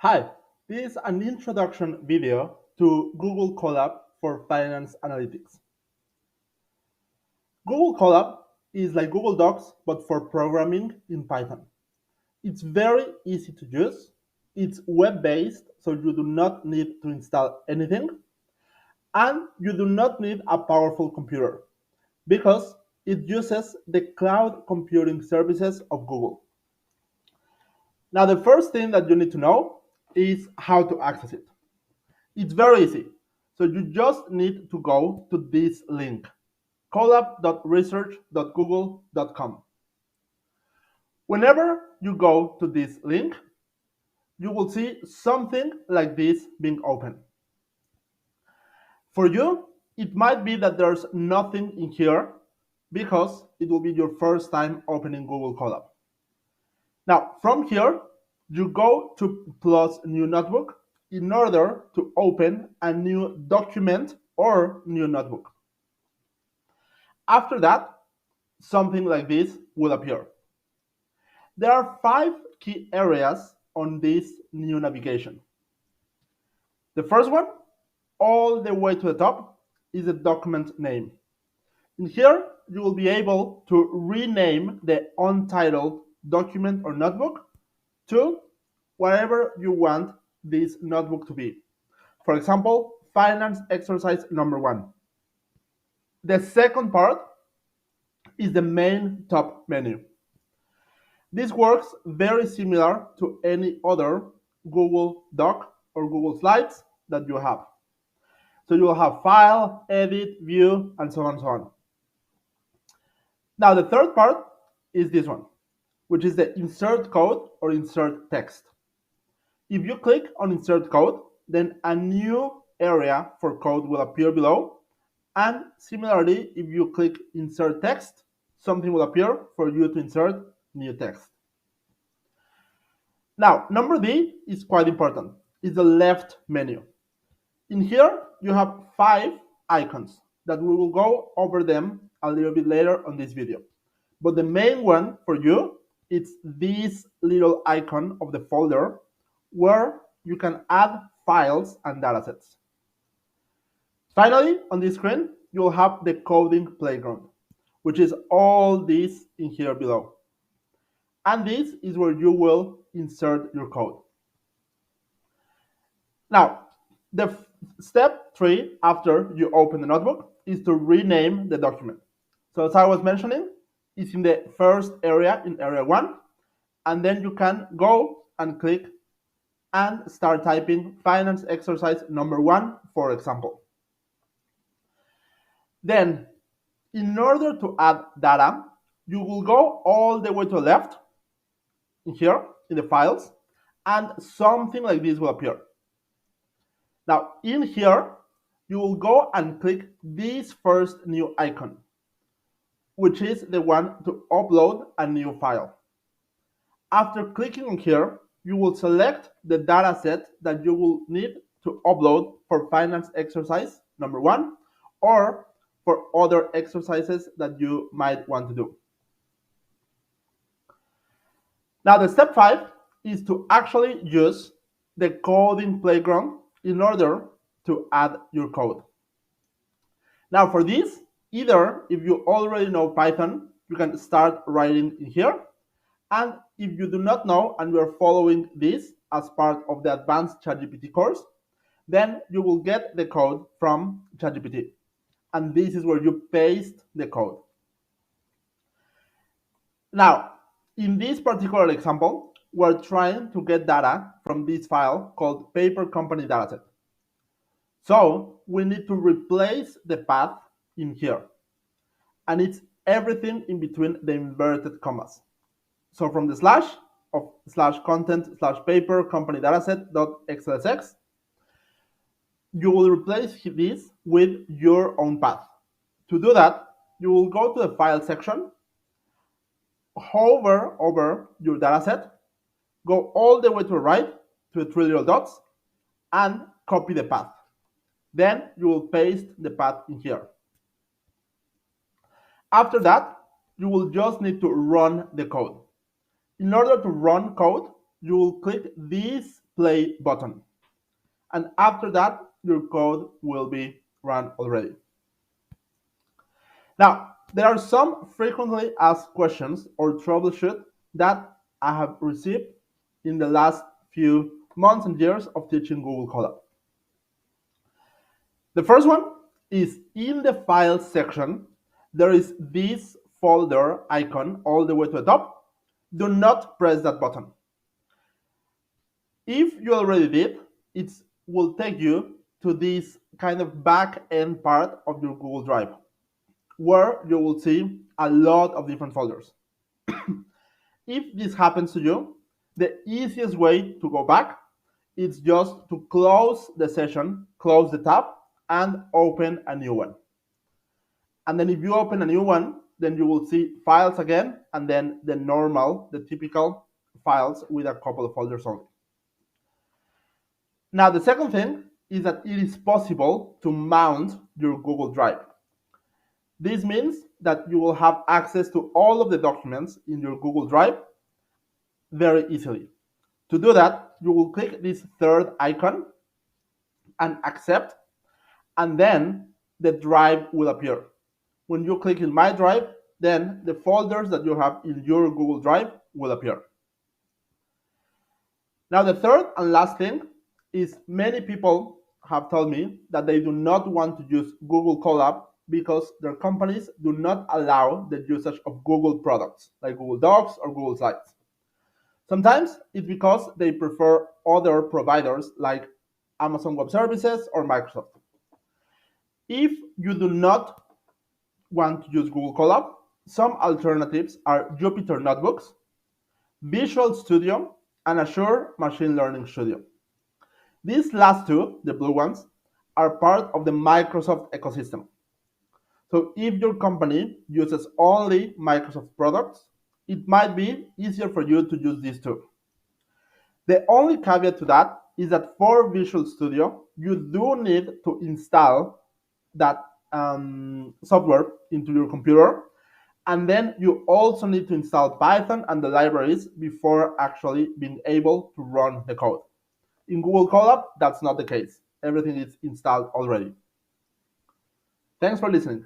Hi, this is an introduction video to Google Colab for Finance Analytics. Google Colab is like Google Docs but for programming in Python. It's very easy to use. It's web-based, so you do not need to install anything, and you do not need a powerful computer because it uses the cloud computing services of Google. Now, the first thing that you need to know is how to access it. It's very easy. So you just need to go to this link, colab.research.google.com. Whenever you go to this link, you will see something like this being open. For you, it might be that there's nothing in here because it will be your first time opening Google Colab. Now, from here, you go to plus new notebook in order to open a new document or new notebook. After that, something like this will appear. There are 5 key areas on this new navigation. The first one, all the way to the top, is the document name. In here, you will be able to rename the untitled document or notebook to whatever you want this notebook to be. For example, finance exercise number 1. The second part is the main top menu. This works very similar to any other Google Doc or Google Slides that you have. So you will have File, Edit, View, and so on and so on. Now the third part is this one, which is the Insert Code or Insert Text. If you click on Insert Code, then a new area for code will appear below. And similarly, if you click Insert Text, something will appear for you to insert new text. Now, number D is quite important. It's the left menu. In here, you have 5 icons that we will go over them a little bit later on this video. But the main one for you is this little icon of the folder where you can add files and datasets. Finally, on this screen, you'll have the coding playground, which is all this in here below. And this is where you will insert your code. Now, the step 3 after you open the notebook is to rename the document. So as I was mentioning, it's in the first area, in area 1, and then you can go and click and start typing finance exercise number 1, for example. Then, in order to add data, you will go all the way to the left, in here, in the files, and something like this will appear. Now, in here, you will go and click this first new icon, which is the one to upload a new file. After clicking on here, you will select the data set that you will need to upload for finance exercise number 1 or for other exercises that you might want to do. Now, the step 5 is to actually use the coding playground in order to add your code. Now, for this, either if you already know Python, you can start writing in here. And if you do not know and you are following this as part of the advanced ChatGPT course, then you will get the code from ChatGPT. And this is where you paste the code. Now, in this particular example, we're trying to get data from this file called paper company dataset. So we need to replace the path in here. And it's everything in between the inverted commas. So from the slash of /content/paper company dataset.xlsx, you will replace this with your own path. To do that, you will go to the file section, hover over your dataset, go all the way to the right to the 3 little dots, and copy the path. Then you will paste the path in here. After that, you will just need to run the code. In order to run code, you will click this play button. And after that, your code will be run already. Now, there are some frequently asked questions or troubleshoot that I have received in the last few months and years of teaching Google Colab. The first one is in the Files section, there is this folder icon all the way to the top. Do not press that button. If you already did, it will take you to this kind of back end part of your Google Drive, where you will see a lot of different folders. If this happens to you, the easiest way to go back is just to close the session, close the tab, and open a new one. And then if you open a new one, then you will see files again, and then the typical files with a couple of folders only. Now, the second thing is that it is possible to mount your Google Drive. This means that you will have access to all of the documents in your Google Drive very easily. To do that, you will click this third icon and accept, and then the drive will appear. When you click in My Drive, then the folders that you have in your Google Drive will appear. Now, the third and last thing is many people have told me that they do not want to use Google Colab because their companies do not allow the usage of Google products like Google Docs or Google Slides. Sometimes it's because they prefer other providers like Amazon Web Services or Microsoft. If you do not want to use Google Colab, some alternatives are Jupyter Notebooks, Visual Studio, and Azure Machine Learning Studio. These last two, the blue ones, are part of the Microsoft ecosystem. So if your company uses only Microsoft products, it might be easier for you to use these two. The only caveat to that is that for Visual Studio, you do need to install that software into your computer, and then you also need to install Python and the libraries before actually being able to run the code. In Google Colab, that's not the case. Everything is installed already. Thanks for listening.